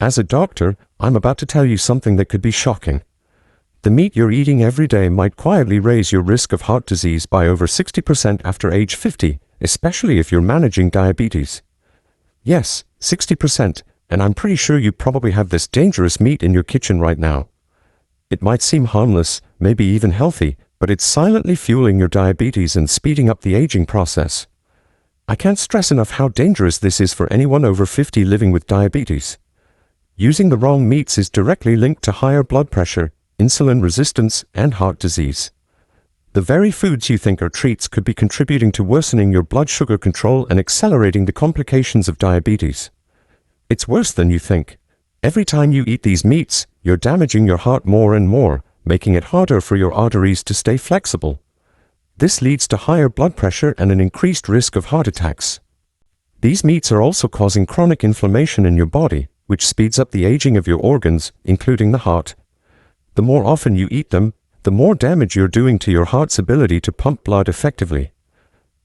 As a doctor, I'm about to tell you something that could be shocking. The meat you're eating every day might quietly raise your risk of heart disease by over 60% after age 50, especially if you're managing diabetes. Yes, 60%, and I'm pretty sure you probably have this dangerous meat in your kitchen right now. It might seem harmless, maybe even healthy, but it's silently fueling your diabetes and speeding up the aging process. I can't stress enough how dangerous this is for anyone over 50 living with diabetes. Using the wrong meats is directly linked to higher blood pressure, insulin resistance, and heart disease. The very foods you think are treats could be contributing to worsening your blood sugar control and accelerating the complications of diabetes. It's worse than you think. Every time you eat these meats, you're damaging your heart more and more, making it harder for your arteries to stay flexible. This leads to higher blood pressure and an increased risk of heart attacks. These meats are also causing chronic inflammation in your body, which speeds up the aging of your organs, including the heart. The more often you eat them, the more damage you're doing to your heart's ability to pump blood effectively.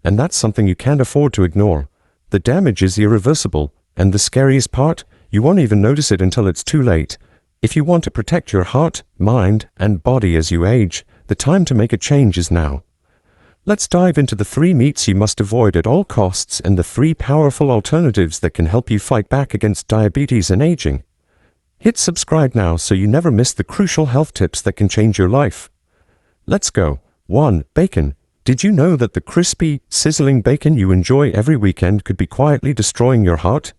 And that's something you can't afford to ignore. The damage is irreversible, and the scariest part, you won't even notice it until it's too late. If you want to protect your heart, mind, and body as you age, the time to make a change is now. Let's dive into the 3 meats you must avoid at all costs and the 3 powerful alternatives that can help you fight back against diabetes and aging. Hit subscribe now so you never miss the crucial health tips that can change your life. Let's go. 1. Bacon. Did you know that the crispy, sizzling bacon you enjoy every weekend could be quietly destroying your heart?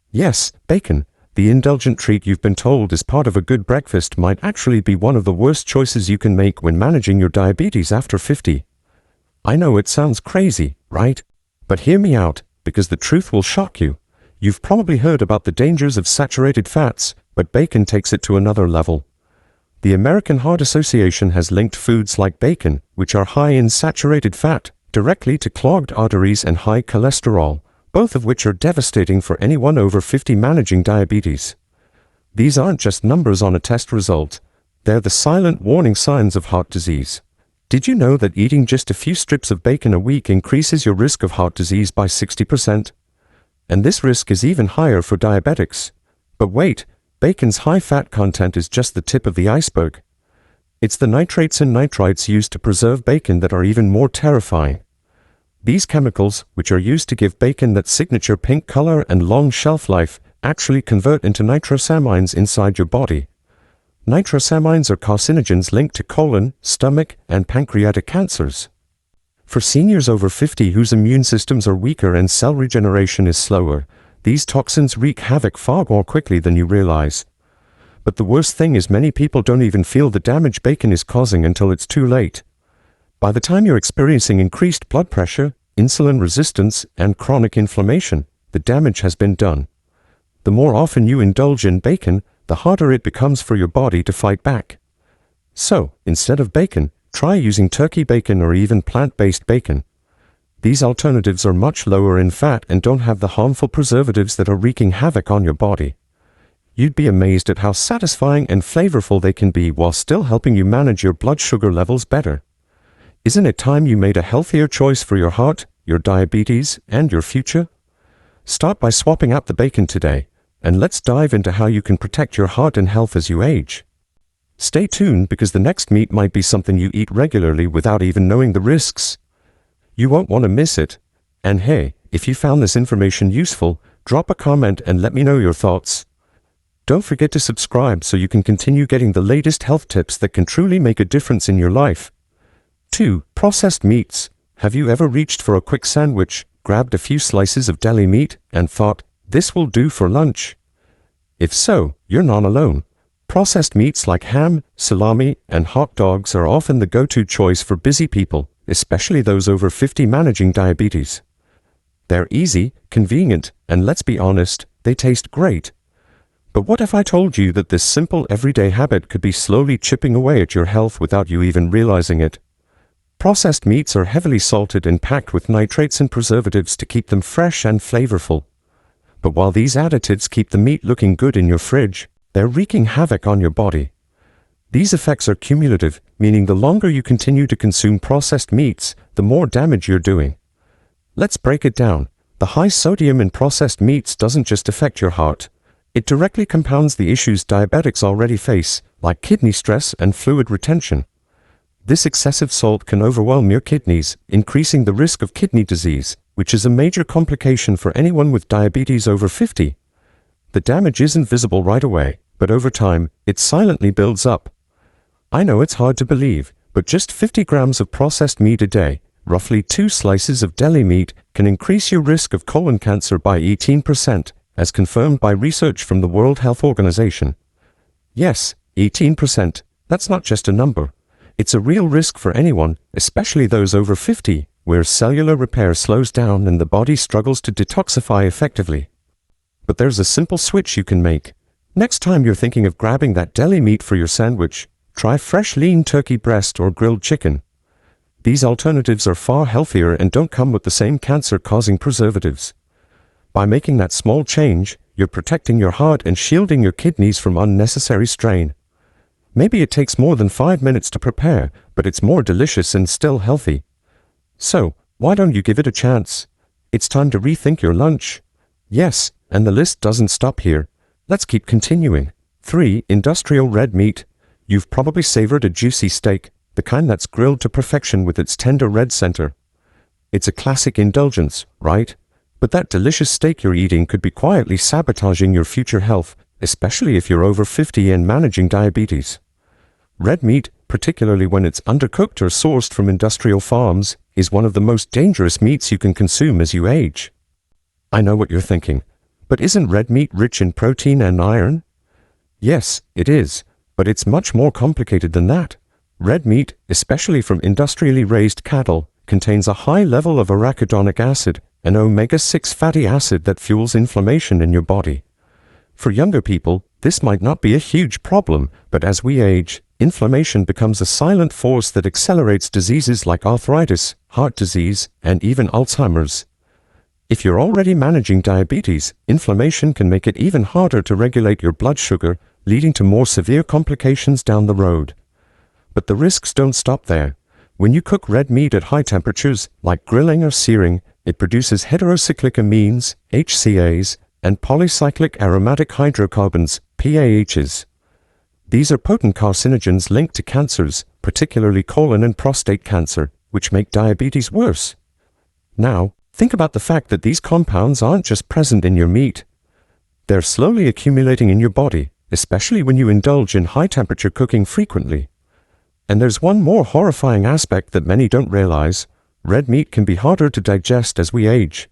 Yes, bacon, the indulgent treat you've been told is part of a good breakfast, might actually be one of the worst choices you can make when managing your diabetes after 50. I know it sounds crazy, right? But hear me out, because the truth will shock you. You've probably heard about the dangers of saturated fats, but bacon takes it to another level. The American Heart Association has linked foods like bacon, which are high in saturated fat, directly to clogged arteries and high cholesterol, both of which are devastating for anyone over 50 managing diabetes. These aren't just numbers on a test result. They're the silent warning signs of heart disease. Did you know that eating just a few strips of bacon a week increases your risk of heart disease by 60%? And this risk is even higher for diabetics. But wait, bacon's high fat content is just the tip of the iceberg. It's the nitrates and nitrites used to preserve bacon that are even more terrifying. These chemicals, which are used to give bacon that signature pink color and long shelf life, actually convert into nitrosamines inside your body. Nitrosamines are carcinogens linked to colon, stomach, and pancreatic cancers. For seniors over 50 whose immune systems are weaker and cell regeneration is slower, these toxins wreak havoc far more quickly than you realize. But the worst thing is many people don't even feel the damage bacon is causing until it's too late. By the time you're experiencing increased blood pressure, insulin resistance, and chronic inflammation, the damage has been done. The more often you indulge in bacon, the harder it becomes for your body to fight back. So, instead of bacon, try using turkey bacon or even plant-based bacon. These alternatives are much lower in fat and don't have the harmful preservatives that are wreaking havoc on your body. You'd be amazed at how satisfying and flavorful they can be while still helping you manage your blood sugar levels better. Isn't it time you made a healthier choice for your heart, your diabetes, and your future? Start by swapping out the bacon today, and let's dive into how you can protect your heart and health as you age. Stay tuned because the next meat might be something you eat regularly without even knowing the risks. You won't want to miss it. And hey, if you found this information useful, drop a comment and let me know your thoughts. Don't forget to subscribe so you can continue getting the latest health tips that can truly make a difference in your life. 2. Processed meats. Have you ever reached for a quick sandwich, grabbed a few slices of deli meat, and thought, this will do for lunch? If so, you're not alone. Processed meats like ham, salami, and hot dogs are often the go-to choice for busy people, especially those over 50 managing diabetes. They're easy, convenient, and let's be honest, they taste great. But what if I told you that this simple everyday habit could be slowly chipping away at your health without you even realizing it? Processed meats are heavily salted and packed with nitrates and preservatives to keep them fresh and flavorful. But while these additives keep the meat looking good in your fridge, they're wreaking havoc on your body. These effects are cumulative, meaning the longer you continue to consume processed meats, the more damage you're doing. Let's break it down. The high sodium in processed meats doesn't just affect your heart. It directly compounds the issues diabetics already face, like kidney stress and fluid retention. This excessive salt can overwhelm your kidneys, increasing the risk of kidney disease, which is a major complication for anyone with diabetes over 50. The damage isn't visible right away, but over time, it silently builds up. I know it's hard to believe, but just 50 grams of processed meat a day, roughly 2 slices of deli meat, can increase your risk of colon cancer by 18%, as confirmed by research from the World Health Organization. Yes, 18%, that's not just a number. It's a real risk for anyone, especially those over 50, where cellular repair slows down and the body struggles to detoxify effectively. But there's a simple switch you can make. Next time you're thinking of grabbing that deli meat for your sandwich, try fresh lean turkey breast or grilled chicken. These alternatives are far healthier and don't come with the same cancer-causing preservatives. By making that small change, you're protecting your heart and shielding your kidneys from unnecessary strain. Maybe it takes more than 5 minutes to prepare, but it's more delicious and still healthy. So, why don't you give it a chance? It's time to rethink your lunch. Yes, and the list doesn't stop here. Let's keep continuing. 3. Industrial red meat. You've probably savored a juicy steak, the kind that's grilled to perfection with its tender red center. It's a classic indulgence, right? But that delicious steak you're eating could be quietly sabotaging your future health, especially if you're over 50 and managing diabetes. Red meat, particularly when it's undercooked or sourced from industrial farms, is one of the most dangerous meats you can consume as you age. I know what you're thinking, but isn't red meat rich in protein and iron? Yes, it is, but it's much more complicated than that. Red meat, especially from industrially raised cattle, contains a high level of arachidonic acid, an omega-6 fatty acid that fuels inflammation in your body. For younger people, this might not be a huge problem, but as we age, inflammation becomes a silent force that accelerates diseases like arthritis, heart disease, and even Alzheimer's. If you're already managing diabetes, inflammation can make it even harder to regulate your blood sugar, leading to more severe complications down the road. But the risks don't stop there. When you cook red meat at high temperatures, like grilling or searing, it produces heterocyclic amines, HCAs, and polycyclic aromatic hydrocarbons, PAHs. These are potent carcinogens linked to cancers, particularly colon and prostate cancer, which make diabetes worse. Now, think about the fact that these compounds aren't just present in your meat. They're slowly accumulating in your body, especially when you indulge in high-temperature cooking frequently. And there's one more horrifying aspect that many don't realize. Red meat can be harder to digest as we age.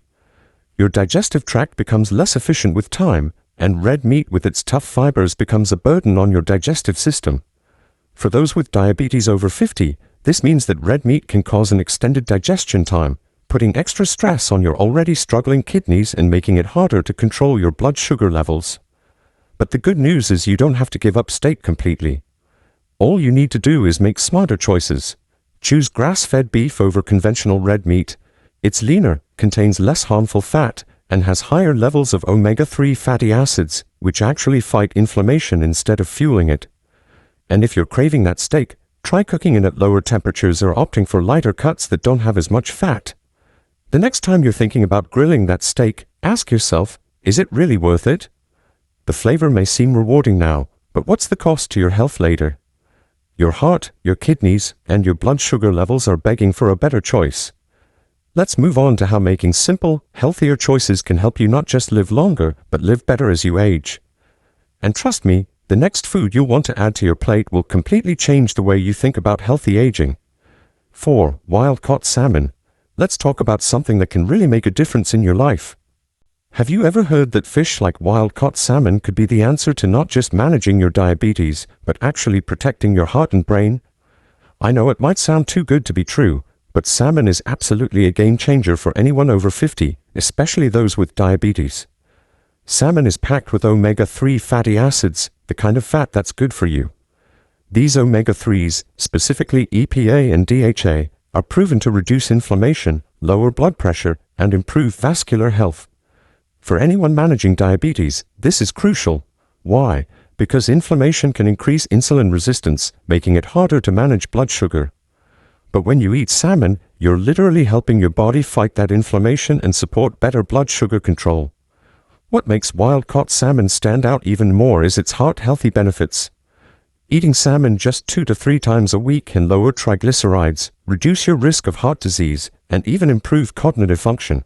Your digestive tract becomes less efficient with time, and red meat with its tough fibers becomes a burden on your digestive system. For those with diabetes over 50, this means that red meat can cause an extended digestion time, putting extra stress on your already struggling kidneys and making it harder to control your blood sugar levels. But the good news is you don't have to give up steak completely. All you need to do is make smarter choices. Choose grass-fed beef over conventional red meat. It's leaner, contains less harmful fat, and has higher levels of omega-3 fatty acids, which actually fight inflammation instead of fueling it. And if you're craving that steak, try cooking it at lower temperatures or opting for lighter cuts that don't have as much fat. The next time you're thinking about grilling that steak, ask yourself, is it really worth it? The flavor may seem rewarding now, but what's the cost to your health later? Your heart, your kidneys, and your blood sugar levels are begging for a better choice. Let's move on to how making simple, healthier choices can help you not just live longer, but live better as you age. And trust me, the next food you'll want to add to your plate will completely change the way you think about healthy aging. 4. Wild-caught salmon. Let's talk about something that can really make a difference in your life. Have you ever heard that fish like wild-caught salmon could be the answer to not just managing your diabetes, but actually protecting your heart and brain? I know it might sound too good to be true, but salmon is absolutely a game-changer for anyone over 50, especially those with diabetes. Salmon is packed with omega-3 fatty acids, the kind of fat that's good for you. These omega-3s, specifically EPA and DHA, are proven to reduce inflammation, lower blood pressure, and improve vascular health. For anyone managing diabetes, this is crucial. Why? Because inflammation can increase insulin resistance, making it harder to manage blood sugar. But when you eat salmon, you're literally helping your body fight that inflammation and support better blood sugar control. What makes wild-caught salmon stand out even more is its heart-healthy benefits. Eating salmon just 2 to 3 times a week can lower triglycerides, reduce your risk of heart disease, and even improve cognitive function.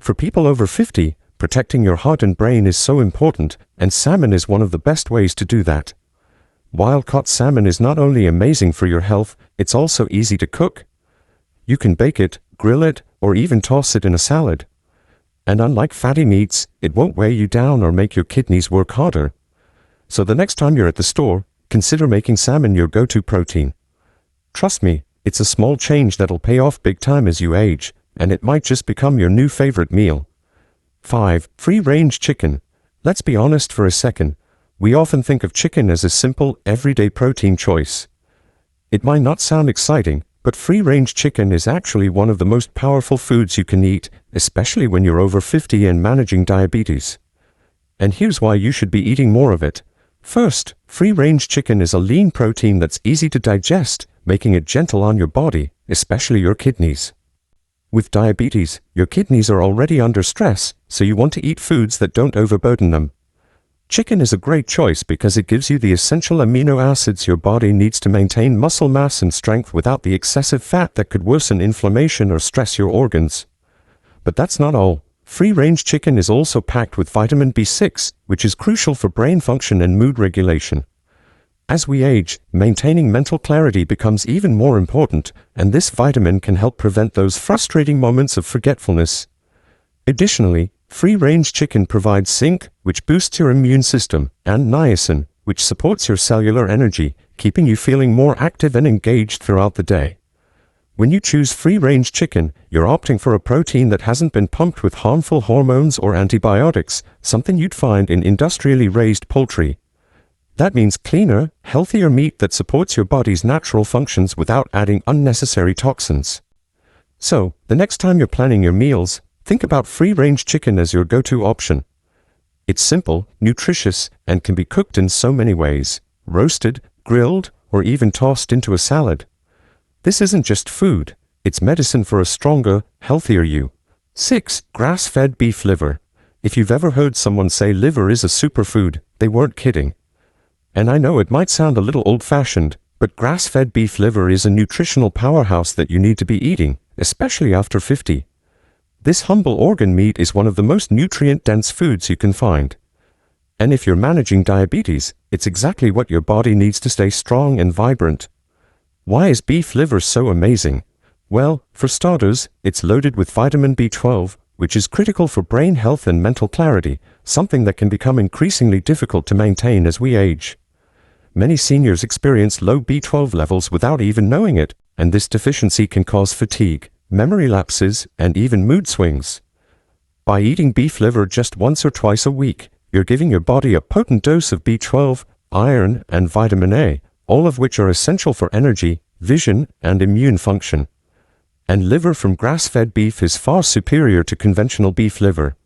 For people over 50, protecting your heart and brain is so important, and salmon is one of the best ways to do that. Wild-caught salmon is not only amazing for your health, it's also easy to cook. You can bake it, grill it, or even toss it in a salad. And unlike fatty meats, it won't weigh you down or make your kidneys work harder. So the next time you're at the store, consider making salmon your go-to protein. Trust me, it's a small change that'll pay off big time as you age, and it might just become your new favorite meal. 5. Free-range chicken. Let's be honest for a second. We often think of chicken as a simple, everyday protein choice. It might not sound exciting, but free-range chicken is actually one of the most powerful foods you can eat, especially when you're over 50 and managing diabetes. And here's why you should be eating more of it. First, free-range chicken is a lean protein that's easy to digest, making it gentle on your body, especially your kidneys. With diabetes, your kidneys are already under stress, so you want to eat foods that don't overburden them. Chicken is a great choice because it gives you the essential amino acids your body needs to maintain muscle mass and strength without the excessive fat that could worsen inflammation or stress your organs. But that's not all. Free-range chicken is also packed with vitamin B6, which is crucial for brain function and mood regulation. As we age, maintaining mental clarity becomes even more important, and this vitamin can help prevent those frustrating moments of forgetfulness. Additionally, free-range chicken provides zinc, which boosts your immune system, and niacin, which supports your cellular energy, keeping you feeling more active and engaged throughout the day. When you choose free-range chicken, you're opting for a protein that hasn't been pumped with harmful hormones or antibiotics, something you'd find in industrially raised poultry. That means cleaner, healthier meat that supports your body's natural functions without adding unnecessary toxins. So, the next time you're planning your meals, think about free-range chicken as your go-to option. It's simple, nutritious, and can be cooked in so many ways: roasted, grilled, or even tossed into a salad. This isn't just food, it's medicine for a stronger, healthier you. 6. Grass-fed beef liver. If you've ever heard someone say liver is a superfood, they weren't kidding. And I know it might sound a little old-fashioned, but grass-fed beef liver is a nutritional powerhouse that you need to be eating, especially after 50. This humble organ meat is one of the most nutrient-dense foods you can find. And if you're managing diabetes, it's exactly what your body needs to stay strong and vibrant. Why is beef liver so amazing? Well, for starters, it's loaded with vitamin B12, which is critical for brain health and mental clarity, something that can become increasingly difficult to maintain as we age. Many seniors experience low B12 levels without even knowing it, and this deficiency can cause fatigue, memory lapses, and even mood swings. By eating beef liver just once or twice a week, you're giving your body a potent dose of B12, iron, and vitamin A, all of which are essential for energy, vision, and immune function. And liver from grass-fed beef is far superior to conventional beef liver.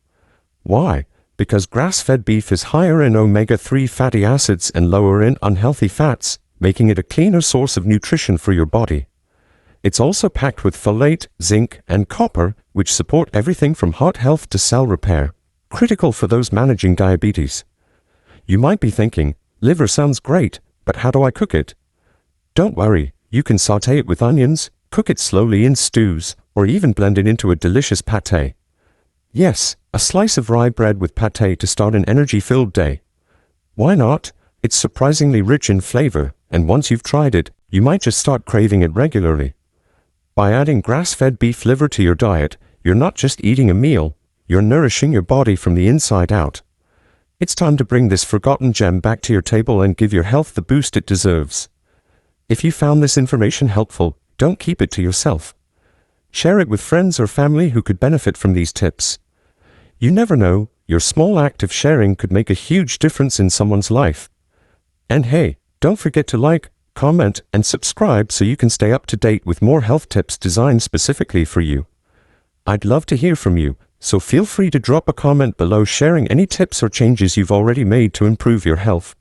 Why? Because grass-fed beef is higher in omega-3 fatty acids and lower in unhealthy fats, making it a cleaner source of nutrition for your body. It's also packed with folate, zinc, and copper, which support everything from heart health to cell repair, critical for those managing diabetes. You might be thinking, liver sounds great, but how do I cook it? Don't worry, you can saute it with onions, cook it slowly in stews, or even blend it into a delicious pâté. Yes, a slice of rye bread with pâté to start an energy-filled day. Why not? It's surprisingly rich in flavor, and once you've tried it, you might just start craving it regularly. By adding grass-fed beef liver to your diet, you're not just eating a meal, you're nourishing your body from the inside out. It's time to bring this forgotten gem back to your table and give your health the boost it deserves. If you found this information helpful, don't keep it to yourself. Share it with friends or family who could benefit from these tips. You never know, your small act of sharing could make a huge difference in someone's life. And hey, don't forget to like, comment, and subscribe so you can stay up to date with more health tips designed specifically for you. I'd love to hear from you, so feel free to drop a comment below sharing any tips or changes you've already made to improve your health.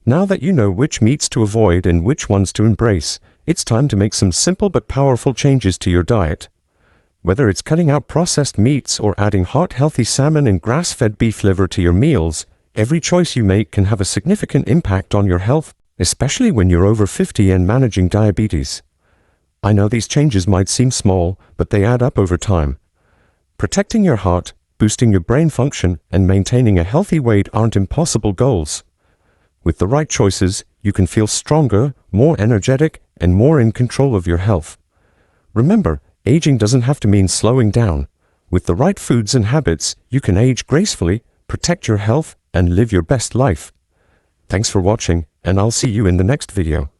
Now that you know which meats to avoid and which ones to embrace, it's time to make some simple but powerful changes to your diet. Whether it's cutting out processed meats or adding heart-healthy salmon and grass-fed beef liver to your meals, every choice you make can have a significant impact on your health, especially when you're over 50 and managing diabetes. I know these changes might seem small, but they add up over time. Protecting your heart, boosting your brain function, and maintaining a healthy weight aren't impossible goals. With the right choices, you can feel stronger, more energetic, and more in control of your health. Remember, aging doesn't have to mean slowing down. With the right foods and habits, you can age gracefully, protect your health, and live your best life. Thanks for watching, and I'll see you in the next video.